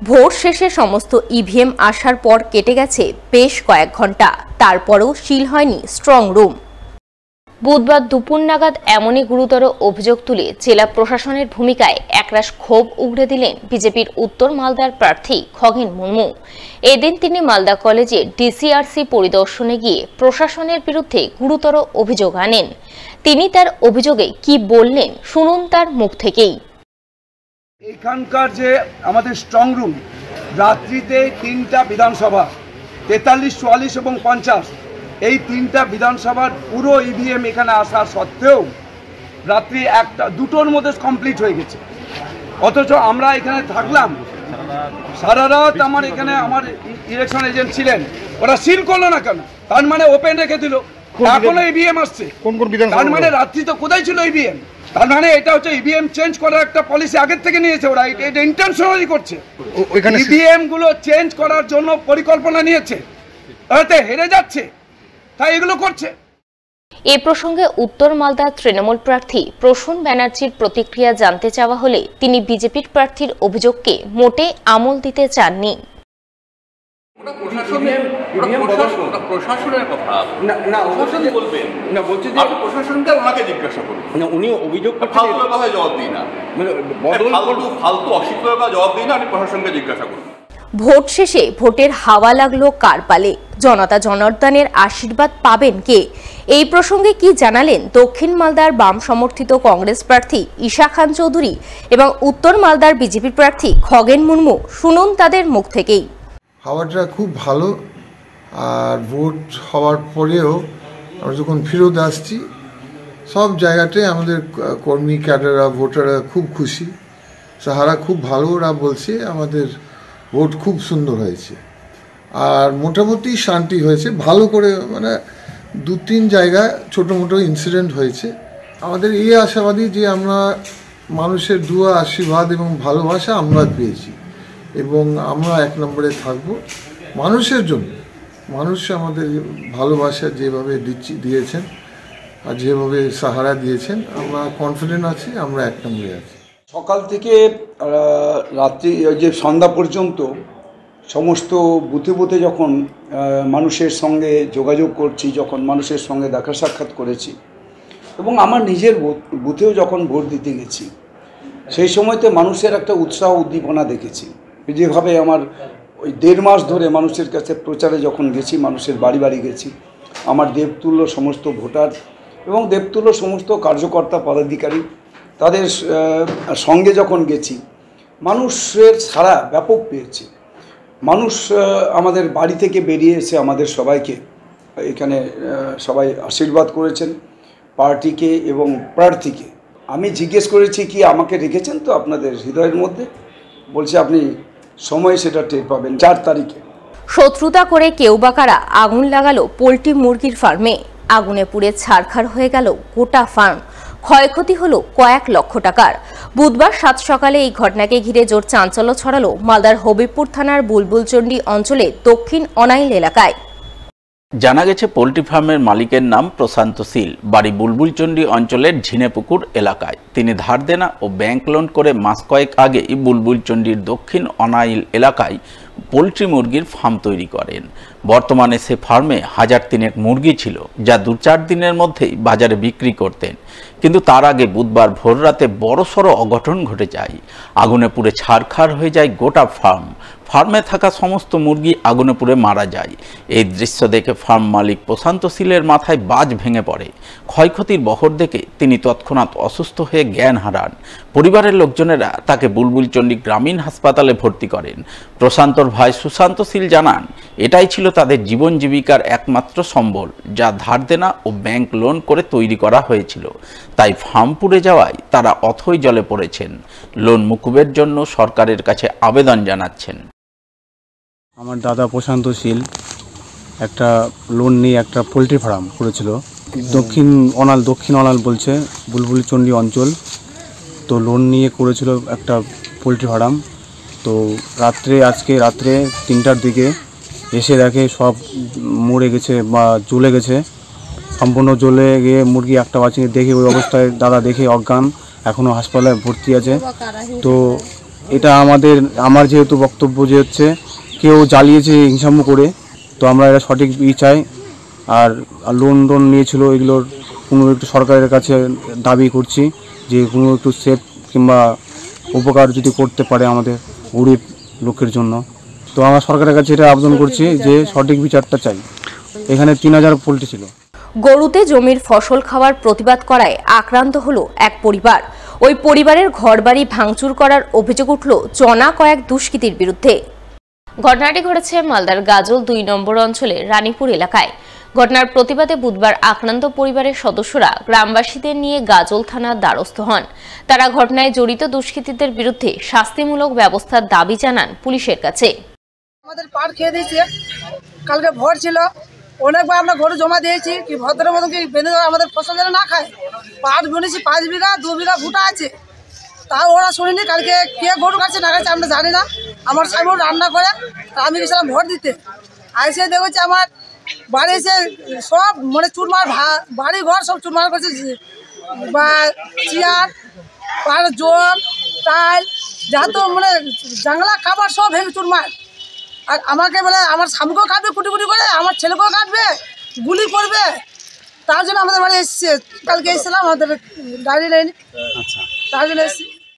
Vote শেষে সমস্ত EVM আসার পর কেটে গেছে বেশ কয়েক ঘন্টা, তারপরেও সিল হয়নি স্ট্রং রুম। বুধবার দুপুর নাগাদ এমনই গুরুতর অভিযোগ তুলে জেলা প্রশাসনের ভূমিকায় একরাশ ক্ষোভ উগড়ে দিলেন বিজেপির উত্তর মালদার প্রার্থী খগেন মুর্মু। এদিন তিনি মালদা কলেজে ডিসিআরসি পরিদর্শনে গিয়ে প্রশাসনের বিরুদ্ধে গুরুতর অভিযোগ আনেন। তিনি তার অভিযোগে কি বললেন শুনুন তার মুখ থেকেই। এখানকার যে আমাদের স্ট্রং রুম, রাত্রিতে 3টা বিধানসভা 43, 44 এবং 50, এই 3টা বিধানসভার পুরো ইভিএম এখানে আসা সত্ত্বেও রাত্রি 1টা 2টোর মধ্যে কমপ্লিট হয়ে গেছে। অথচ আমরা এখানে থাকলাম সারা রাত। আমার এখানে আমার ইলেকশন এজেন্ট ছিলেন, ওরা সিল করলো না কেন? তার মানে ওপেন রেখে দিল, এখনো ইভিএম আসছে। তার মানে রাত্রি তো কোথায় ছিল ইভিএম? তার মানে এটা হচ্ছে ইভিএম চেঞ্জ করার একটা পলিসি আগের থেকে নিয়েছে ওরা, এটা ইন্টেনশনালি করছে। ইভিএম গুলো চেঞ্জ করার জন্য পরিকল্পনা নিয়েছে, তাতে হেরে যাচ্ছে, তাই এগুলো করছে। এ প্রসঙ্গে উত্তর মালদার তৃণমূল প্রার্থী প্রসূন ব্যানার্জির প্রতিক্রিয়া জানতে চাওয়া হলে তিনি বিজেপির প্রার্থীর অভিযোগকে মোটে আমল দিতে চাননি। প্রশাসনের কথা না, প্রশাসন বলবেন না, বলছে যে প্রশাসনকে ওনাকে জিজ্ঞাসা করুন। উনি অভিযোগ ফালতু কথায় জবাব দিই না, ফালতু অশিক্ষিততা জবাব দিই না, আপনি প্রশাসনকে জিজ্ঞাসা করুন। ভোট শেষে ভোটের হাওয়া লাগলো কার পালে? জনতা জনার্দনের আশীর্বাদ পাবেন কে? এই প্রসঙ্গে কি জানালেন দক্ষিণ মালদার বাম সমর্থিত কংগ্রেস প্রার্থী ঈশা খান চৌধুরী এবং উত্তর মালদার বিজেপি প্রার্থী খগেন মুর্মু? শুনুন তাদের মুখ থেকেই। হাওয়াটা খুব ভালো, আর ভোট হওয়ার পরেও আমরা যখন ফেরত আসছি সব জায়গাতে আমাদের কর্মী ক্যাডাররা ভোটাররা খুব খুশি, সাহারা খুব ভালো। ওরা বলছে আমাদের ভোট খুব সুন্দর হয়েছে আর মোটামুটি শান্তি হয়েছে, ভালো করে, মানে 2-3 জায়গায় ছোটো মোটো ইনসিডেন্ট হয়েছে। আমাদের এই আশাবাদী যে আমরা মানুষের দুয়া, আশীর্বাদ এবং ভালোবাসা আমরা পেয়েছি এবং আমরা 1 নম্বরে থাকবো মানুষের জন্য। মানুষ আমাদের ভালোবাসা যেভাবে দিয়েছেন আর যেভাবে সাহারা দিয়েছেন, আমরা কনফিডেন্ট আছি আমরা 1 নম্বরে আছি। সকাল থেকে রাত্রি যে সন্ধ্যা পর্যন্ত সমস্ত বুথে বুথে যখন মানুষের সঙ্গে যোগাযোগ করছি, যখন মানুষের সঙ্গে দেখা সাক্ষাৎ করেছি এবং আমার নিজের বুথেও যখন ভোট দিতে গেছি, সেই সময়তে মানুষের একটা উৎসাহ উদ্দীপনা দেখেছি। যেভাবে আমার ওই 1.5 মাস ধরে মানুষের কাছে প্রচারে যখন গেছি, মানুষের বাড়ি বাড়ি গেছি, আমার দেবতুল্য সমস্ত ভোটার এবং দেবতুল্য সমস্ত কার্যকর্তা পদাধিকারী তাদের সঙ্গে যখন গেছি, মানুষের সাড়া ব্যাপক পেয়েছে। মানুষ আমাদের বাড়ি থেকে বেরিয়ে এসে আমাদের সবাইকে এখানে সবাই আশীর্বাদ করেছেন, পার্টিকে এবং প্রার্থীকে। আমি জিজ্ঞেস করেছি কি আমাকে রেখেছেন তো আপনাদের হৃদয়ের মধ্যে? বলছে আপনি সময় সেটা টের পাবেন 4 তারিখে। শত্রুতা করে কেউ বা কারা আগুন লাগালো পোল্ট্রি মুরগির ফার্মে। আগুনে পুড়ে ছারখার হয়ে গেল গোটা ফার্ম, ক্ষয়ক্ষতি হলো কয়েক লক্ষ টাকার। বুধবার 7 সকালে এই ঘটনাকে ঘিরে জোর চাঞ্চল্য ছড়ালো মালদার হবিবপুর থানার বুলবুলচন্ডী অঞ্চলে দক্ষিণ অনাইল এলাকায়। জানা গেছে পোল্ট্রি ফার্মের মালিকের নাম প্রশান্ত শীল, বাড়ি বুলবুলচন্ডী অঞ্চলের ঝিনেপুকুর এলাকায়। তিনি ধার দেনা ও ব্যাংক লোন করে মাস কয়েক আগেই বুলবুলচন্ডীর দক্ষিণ অনাইল এলাকায় পোল্ট্রি মুরগির ফার্ম তৈরি করেন। বর্তমানে সে ফার্মে 1000 মুরগি ছিল, যা 2-4 দিনের মধ্যেই বাজারে বিক্রি করতেন। কিন্তু তার আগে বুধবার ভোররাতে বড়সড় অঘটন ঘটে যায়। আগুনে পুড়ে ছারখার হয়ে যায় গোটা ফার্ম। ফার্মে থাকা সমস্ত মুরগি আগুনে পুড়ে মারা যায়। এই দৃশ্য দেখে ফার্ম মালিক প্রশান্ত শীলের মাথায় বাজ ভেঙে পড়ে। ক্ষয়ক্ষতির বহর দেখে তিনি তৎক্ষণাৎ অসুস্থ হয়ে জ্ঞান হারান। পরিবারের লোকজনেরা তাকে বুলবুলচন্ডী গ্রামীণ হাসপাতালে ভর্তি করেন। প্রশান্তর ভাই সুশান্ত শীল জানান, এটাই ছিল তাদের জীবন জীবিকার একমাত্র সম্বল, যা ধার দেনা ও ব্যাংক লোন করে তৈরি করা হয়েছিল। তাই ফার্ম পুড়ে যাওয়ায় তারা অথই জলে পড়েছেন। লোন মুকুবের জন্য সরকারের কাছে আবেদন জানাচ্ছেন। আমার দাদা প্রশান্ত শীল একটা লোন নিয়ে একটা পোলট্রি ফার্ম করেছিল, দক্ষিণ অনাল বলছে বুলবুলচন্ডী অঞ্চল। তো লোন নিয়ে করেছিল একটা পোলট্রি ফার্ম। তো আজকে রাত্রে 3টার দিকে এসে দেখে সব মরে গেছে বা জ্বলে গেছে, সম্পূর্ণ জ্বলে গিয়ে মুরগি একটা বাঁচিয়ে দেখে ওই অবস্থায় দাদা দেখে অজ্ঞান, এখনও হাসপাতালে ভর্তি আছে। তো এটা আমার যেহেতু বক্তব্য যে হচ্ছে কেউ জ্বালিয়েছে হিংসাম্য করে, তো আমরা এটা সঠিক চাই। আর লোন নিয়েছিল এগুলোর কোনো একটু সরকারের কাছে দাবি করছি যে কোনো একটু সেফ কিংবা উপকার যদি করতে পারে আমাদের গরিব লোকের জন্য। তো আমরা সরকারের কাছে এটা আবেদন করছি যে সঠিক বিচারটা চাই। এখানে 3000 পোল্ট্রি ছিল। গরুতে জমির ফসল খাওয়ার প্রতিবাদ করায় আক্রান্ত হলো এক পরিবার। ওই পরিবারের ঘরবাড়ি ভাঙচুর করার অভিযোগ উঠল জনা কয়েক দুষ্কৃতীর বিরুদ্ধে। ঘটনাটি ঘটেছে মালদার গাজল 2 নম্বর অঞ্চলের রানীপুর এলাকায়। ঘটনার প্রতিবাদে বুধবার আক্রান্ত পরিবারের সদস্যরা গ্রামবাসীদের নিয়ে গাজল থানার দ্বারস্থ হন। তারা ঘটনায় জড়িত দুষ্কৃতীদের বিরুদ্ধে শাস্তিমূলক ব্যবস্থার দাবি জানান পুলিশের কাছে। আমাদের পাট খেয়ে দিয়েছে, কালকে ভোট ছিল, অনেকবার আমরা গরু জমা দিয়েছি কি ভদ্রের মতন কি বেঁধে আমাদের ফসল যেন না খায়। পাট বুনেছি 5 বিঘা, 2 বিঘা ভুটা আছে, তাও ওরা শুনিনি। কালকে কে গরু কাটছে না কাটছে আমরা জানি না। আমার সাহেব রান্না করে, তা আমি গেছিলাম ভোট দিতে। আইসে দেখেছি আমার বাড়ি এসে সব মানে চুরমার, বাড়ি ঘর সব চুরমার করছে, বা চেয়ার আর জম টাইল যা তো মানে জাংলা খাবার সব ভেঙে চুরমার। আর আমাকে বলে আমার স্বামীকেও কাটবে কুটি কুটি করে, আমার ছেলেকেও কাটবে, গুলি করবে। তার জন্য আমাদের বাড়ি এসছে, কালকে এসেছিলাম, আমাদের ডায়েরি নেয়নি, তার জন্য এসেছি।